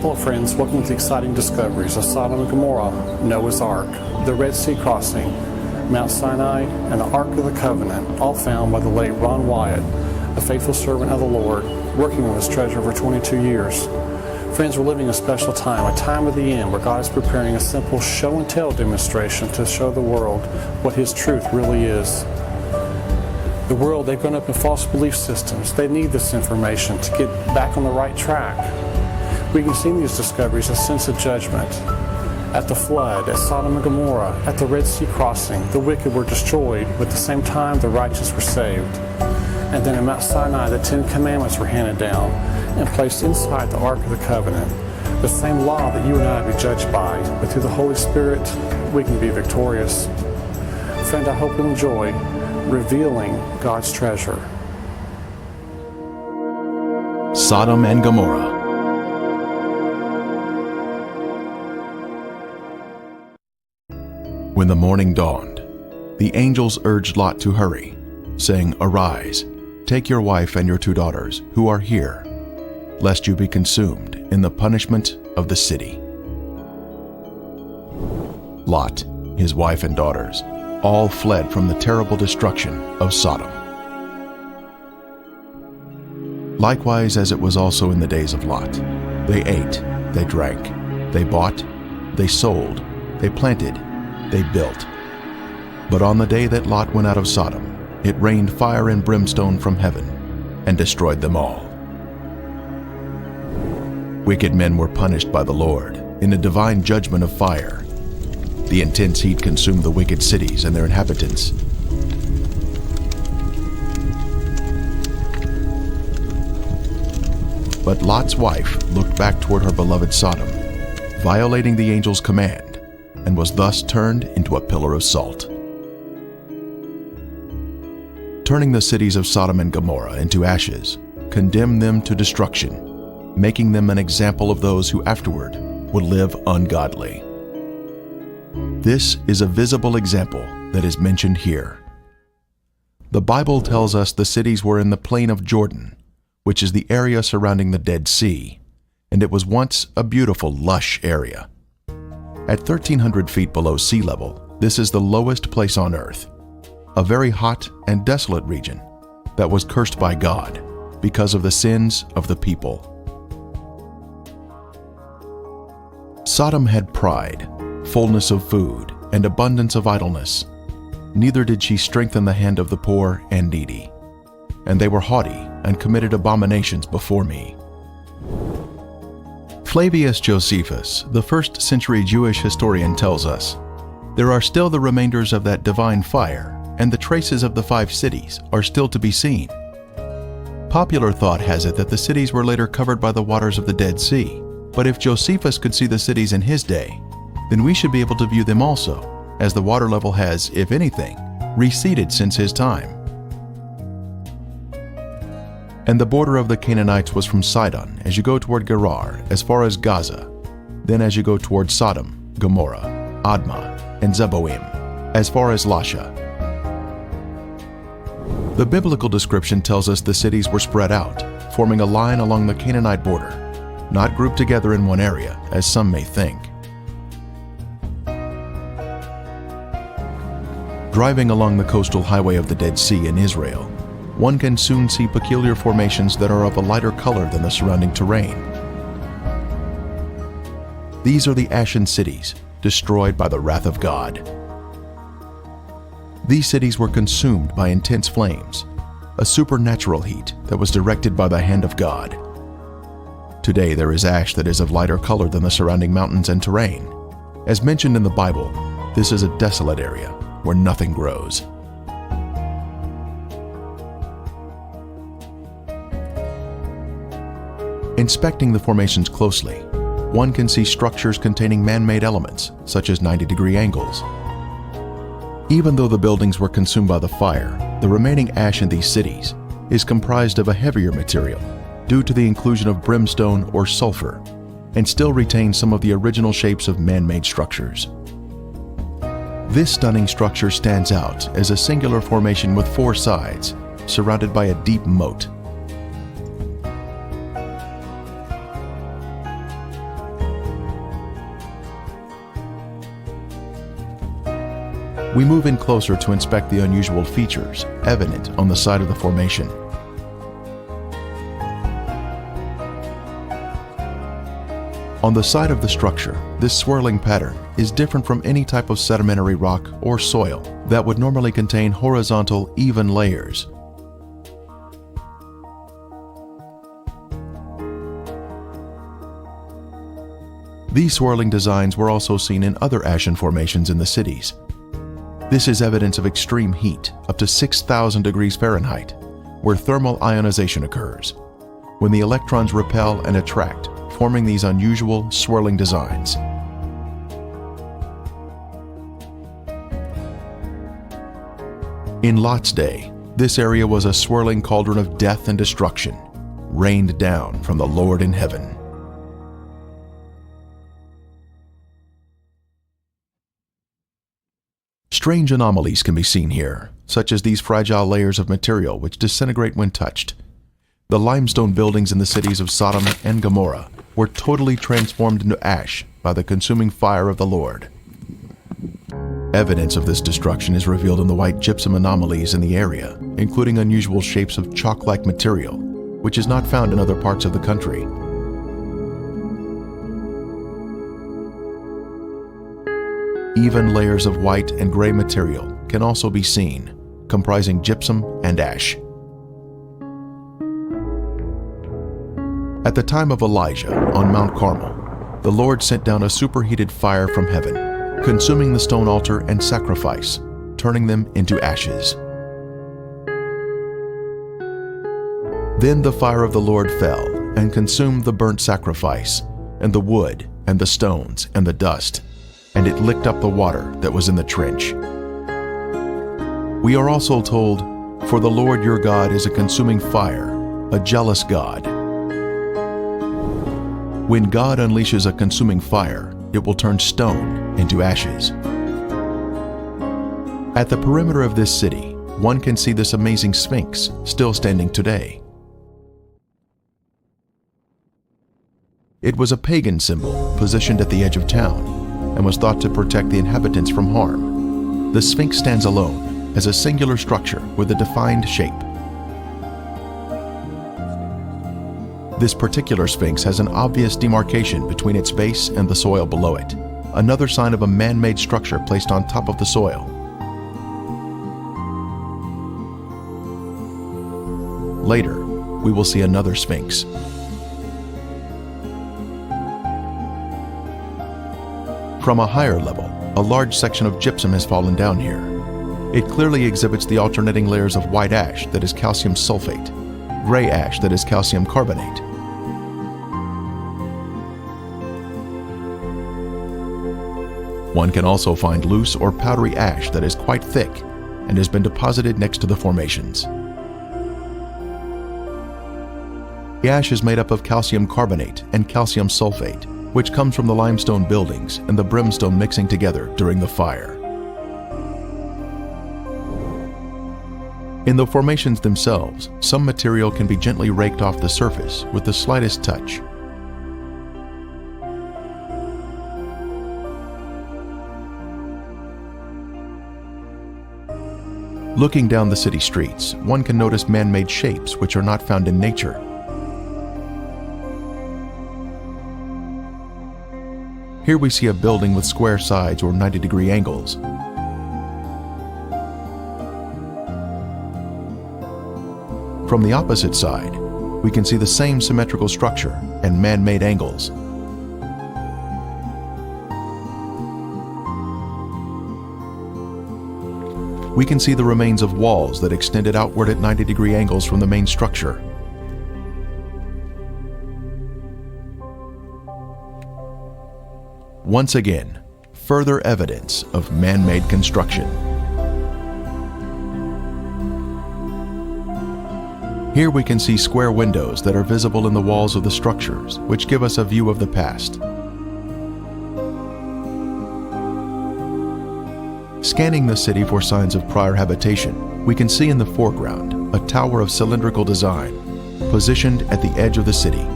Hello friends, welcome to the exciting discoveries of Sodom and Gomorrah, Noah's Ark, the Red Sea crossing, Mount Sinai, and the Ark of the Covenant, all found by the late Ron Wyatt, a faithful servant of the Lord, working on his treasure for 22 years. Friends, we're living a special time, a time of the end, where God is preparing a simple show and tell demonstration to show the world what His truth really is. The world, they've gone up in false belief systems. They need this information to get back on the right track. We can see in these discoveries a sense of judgment. At the flood, at Sodom and Gomorrah, at the Red Sea crossing, the wicked were destroyed, but at the same time the righteous were saved. And then at Mount Sinai, the 10 Commandments were handed down and placed inside the Ark of the Covenant. The same law that you and I be judged by, but through the Holy Spirit, we can be victorious. Friend, I hope you enjoy revealing God's treasure. Sodom and Gomorrah. When the morning dawned, the angels urged Lot to hurry, saying, "Arise, take your wife and your 2 daughters, who are here, lest you be consumed in the punishment of the city." Lot, his wife and daughters, all fled from the terrible destruction of Sodom. Likewise, as it was also in the days of Lot, they ate, they drank, they bought, they sold, they planted, they built. But on the day that Lot went out of Sodom, it rained fire and brimstone from heaven and destroyed them all. Wicked men were punished by the Lord in a divine judgment of fire. The intense heat consumed the wicked cities and their inhabitants. But Lot's wife looked back toward her beloved Sodom, violating the angel's command, and was thus turned into a pillar of salt. Turning the cities of Sodom and Gomorrah into ashes, condemned them to destruction, making them an example of those who afterward would live ungodly. This is a visible example that is mentioned here. The Bible tells us the cities were in the plain of Jordan, which is the area surrounding the Dead Sea, and it was once a beautiful, lush area. At 1,300 feet below sea level, this is the lowest place on earth, a very hot and desolate region that was cursed by God because of the sins of the people. Sodom had pride, fullness of food, and abundance of idleness. Neither did she strengthen the hand of the poor and needy. And they were haughty and committed abominations before me. Flavius Josephus, the first-century Jewish historian, tells us, "There are still the remainders of that divine fire, and the traces of the 5 cities are still to be seen." Popular thought has it that the cities were later covered by the waters of the Dead Sea, but if Josephus could see the cities in his day, then we should be able to view them also, as the water level has, if anything, receded since his time. And the border of the Canaanites was from Sidon as you go toward Gerar, as far as Gaza, then as you go toward Sodom, Gomorrah, Admah, and Zeboim, as far as Lasha. The biblical description tells us the cities were spread out, forming a line along the Canaanite border, not grouped together in one area, as some may think. Driving along the coastal highway of the Dead Sea in Israel, one can soon see peculiar formations that are of a lighter color than the surrounding terrain. These are the ashen cities, destroyed by the wrath of God. These cities were consumed by intense flames, a supernatural heat that was directed by the hand of God. Today there is ash that is of lighter color than the surrounding mountains and terrain. As mentioned in the Bible, this is a desolate area where nothing grows. Inspecting the formations closely, one can see structures containing man-made elements, such as 90-degree angles. Even though the buildings were consumed by the fire, the remaining ash in these cities is comprised of a heavier material due to the inclusion of brimstone or sulfur, and still retains some of the original shapes of man-made structures. This stunning structure stands out as a singular formation with 4 sides, surrounded by a deep moat. We move in closer to inspect the unusual features evident on the side of the formation. On the side of the structure, this swirling pattern is different from any type of sedimentary rock or soil that would normally contain horizontal, even layers. These swirling designs were also seen in other ashen formations in the cities. This is evidence of extreme heat, up to 6,000 degrees Fahrenheit, where thermal ionization occurs, when the electrons repel and attract, forming these unusual swirling designs. In Lot's day, this area was a swirling cauldron of death and destruction, rained down from the Lord in heaven. Strange anomalies can be seen here, such as these fragile layers of material which disintegrate when touched. The limestone buildings in the cities of Sodom and Gomorrah were totally transformed into ash by the consuming fire of the Lord. Evidence of this destruction is revealed in the white gypsum anomalies in the area, including unusual shapes of chalk-like material, which is not found in other parts of the country. Even layers of white and gray material can also be seen, comprising gypsum and ash. At the time of Elijah on Mount Carmel, the Lord sent down a superheated fire from heaven, consuming the stone altar and sacrifice, turning them into ashes. Then the fire of the Lord fell and consumed the burnt sacrifice, and the wood, and the stones, and the dust, and it licked up the water that was in the trench. We are also told, "For the Lord your God is a consuming fire, a jealous God." When God unleashes a consuming fire, it will turn stone into ashes. At the perimeter of this city, one can see this amazing Sphinx still standing today. It was a pagan symbol positioned at the edge of town and was thought to protect the inhabitants from harm. The Sphinx stands alone as a singular structure with a defined shape. This particular Sphinx has an obvious demarcation between its base and the soil below it, another sign of a man-made structure placed on top of the soil. Later, we will see another Sphinx. From a higher level, a large section of gypsum has fallen down here. It clearly exhibits the alternating layers of white ash that is calcium sulfate, gray ash that is calcium carbonate. One can also find loose or powdery ash that is quite thick and has been deposited next to the formations. The ash is made up of calcium carbonate and calcium sulfate, which comes from the limestone buildings and the brimstone mixing together during the fire. In the formations themselves, some material can be gently raked off the surface with the slightest touch. Looking down the city streets, one can notice man-made shapes which are not found in nature. Here we see a building with square sides or 90-degree angles. From the opposite side, we can see the same symmetrical structure and man-made angles. We can see the remains of walls that extended outward at 90-degree angles from the main structure. Once again, further evidence of man-made construction. Here we can see square windows that are visible in the walls of the structures, which give us a view of the past. Scanning the city for signs of prior habitation, we can see in the foreground a tower of cylindrical design, positioned at the edge of the city.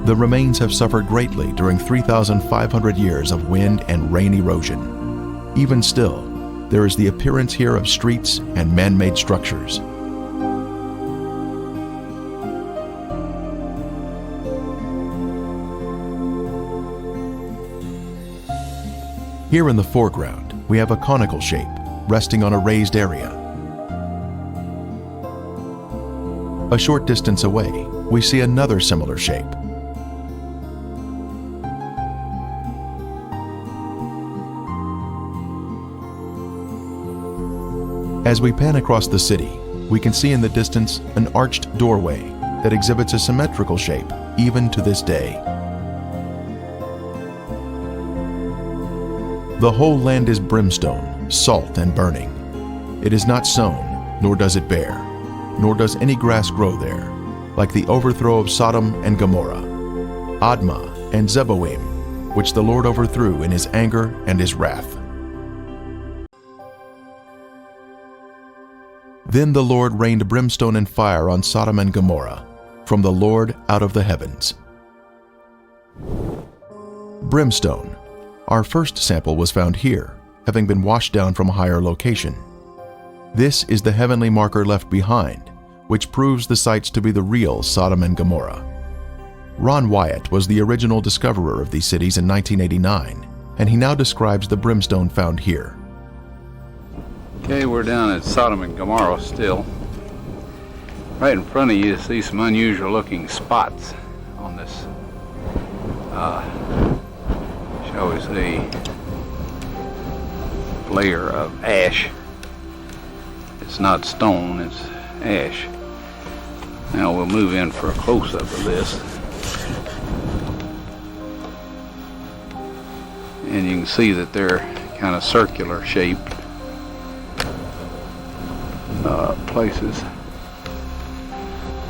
The remains have suffered greatly during 3,500 years of wind and rain erosion. Even still, there is the appearance here of streets and man-made structures. Here in the foreground, we have a conical shape resting on a raised area. A short distance away, we see another similar shape. As we pan across the city, we can see in the distance an arched doorway that exhibits a symmetrical shape even to this day. The whole land is brimstone, salt and burning. It is not sown, nor does it bear, nor does any grass grow there, like the overthrow of Sodom and Gomorrah, Admah and Zeboim, which the Lord overthrew in his anger and his wrath. Then the Lord rained brimstone and fire on Sodom and Gomorrah, from the Lord out of the heavens. Brimstone. Our first sample was found here, having been washed down from a higher location. This is the heavenly marker left behind, which proves the sites to be the real Sodom and Gomorrah. Ron Wyatt was the original discoverer of these cities in 1989, and he now describes the brimstone found here. Okay, we're down at Sodom and Gomorrah still. Right in front of you see some unusual looking spots on this shall we say, layer of ash. It's not stone, it's ash. Now we'll move in for a close-up of this. And you can see that they're kind of circular shaped places.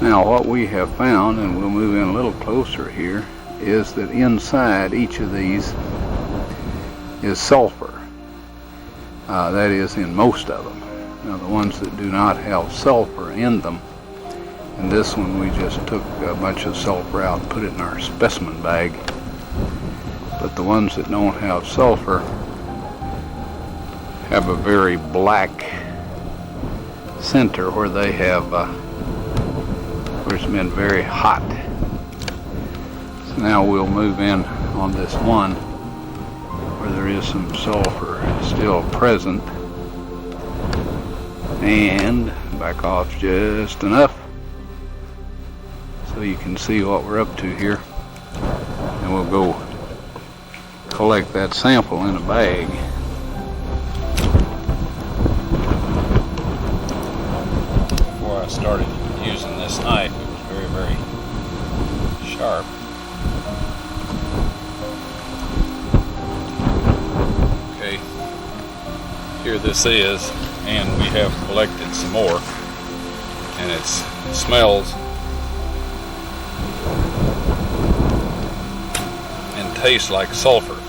Now what we have found, and we'll move in a little closer here, is that inside each of these is sulfur. That is in most of them. Now the ones that do not have sulfur in them, and this one we just took a bunch of sulfur out and put it in our specimen bag. But the ones that don't have sulfur have a very black center where they have where it's been very hot. So now we'll move in on this one where there is some sulfur still present, and back off just enough so you can see what we're up to here, and we'll go collect that sample in a bag. Before I started using this knife, it was very, very sharp. Okay, here this is, and we have collected some more, and it smells and tastes like sulfur.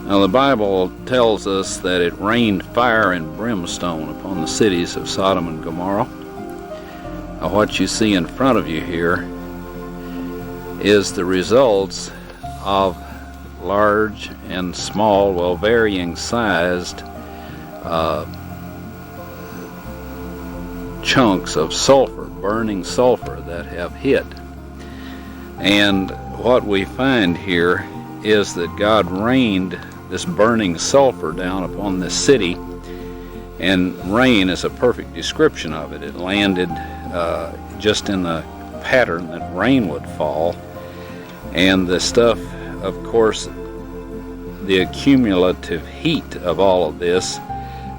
Now the Bible tells us that it rained fire and brimstone upon the cities of Sodom and Gomorrah. Now what you see in front of you here is the results of large and small, well, varying sized chunks of sulfur, burning sulfur that have hit. And what we find here is that God rained this burning sulfur down upon this city, and rain is a perfect description of it. It landed just in the pattern that rain would fall, and the stuff, of course, the accumulative heat of all of this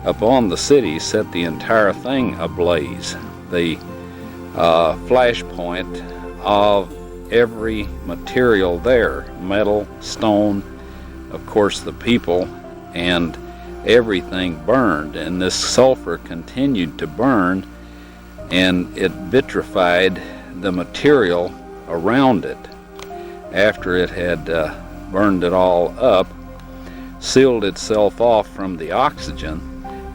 upon the city set the entire thing ablaze. The flashpoint of every material there, metal, stone, of course the people, and everything burned, and this sulfur continued to burn, and it vitrified the material around it after it had burned it all up, sealed itself off from the oxygen,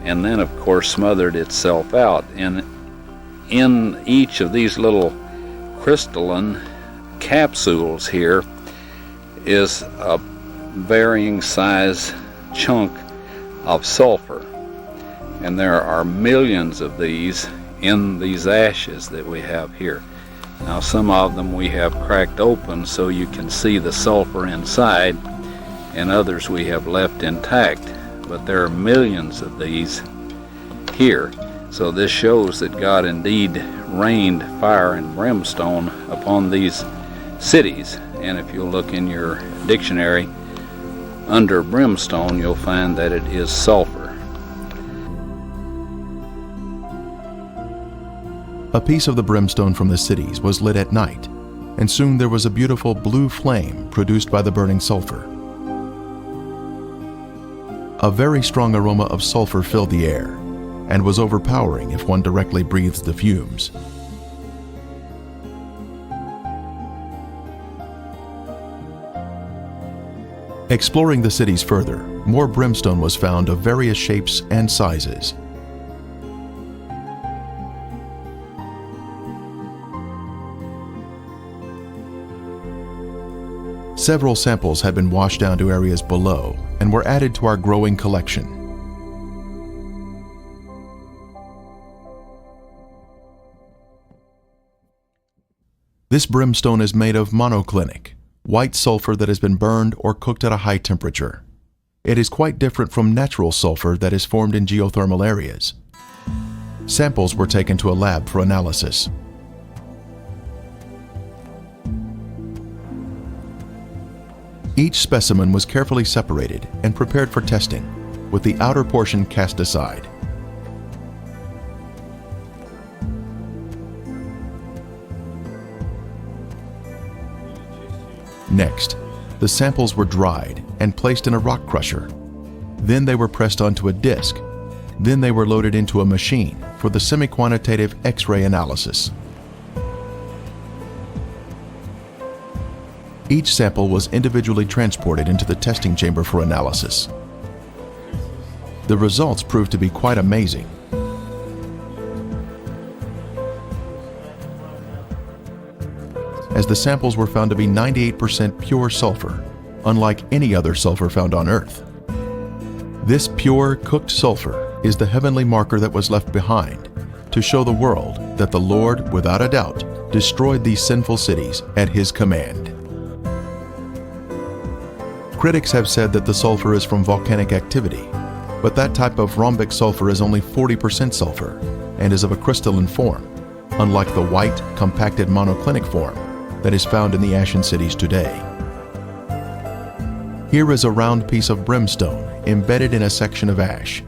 and then of course smothered itself out. And in each of these little crystalline capsules here is a varying size chunk of sulfur. And there are millions of these in these ashes that we have here. Now some of them we have cracked open so you can see the sulfur inside, and others we have left intact. But there are millions of these here. So this shows that God indeed rained fire and brimstone upon these cities. And if you look in your dictionary, under brimstone, you'll find that it is sulfur. A piece of the brimstone from the cities was lit at night, and soon there was a beautiful blue flame produced by the burning sulfur. A very strong aroma of sulfur filled the air, and was overpowering if one directly breathes the fumes. Exploring the cities further, more brimstone was found of various shapes and sizes. Several samples had been washed down to areas below and were added to our growing collection. This brimstone is made of monoclinic, white sulfur that has been burned or cooked at a high temperature. It is quite different from natural sulfur that is formed in geothermal areas. Samples were taken to a lab for analysis. Each specimen was carefully separated and prepared for testing, with the outer portion cast aside. Next, the samples were dried and placed in a rock crusher. Then they were pressed onto a disc. Then they were loaded into a machine for the semi-quantitative X-ray analysis. Each sample was individually transported into the testing chamber for analysis. The results proved to be quite amazing. As the samples were found to be 98% pure sulfur, unlike any other sulfur found on Earth. This pure, cooked sulfur is the heavenly marker that was left behind to show the world that the Lord, without a doubt, destroyed these sinful cities at His command. Critics have said that the sulfur is from volcanic activity, but that type of rhombic sulfur is only 40% sulfur and is of a crystalline form, unlike the white, compacted monoclinic form that is found in the ashen cities today. Here is a round piece of brimstone embedded in a section of ash.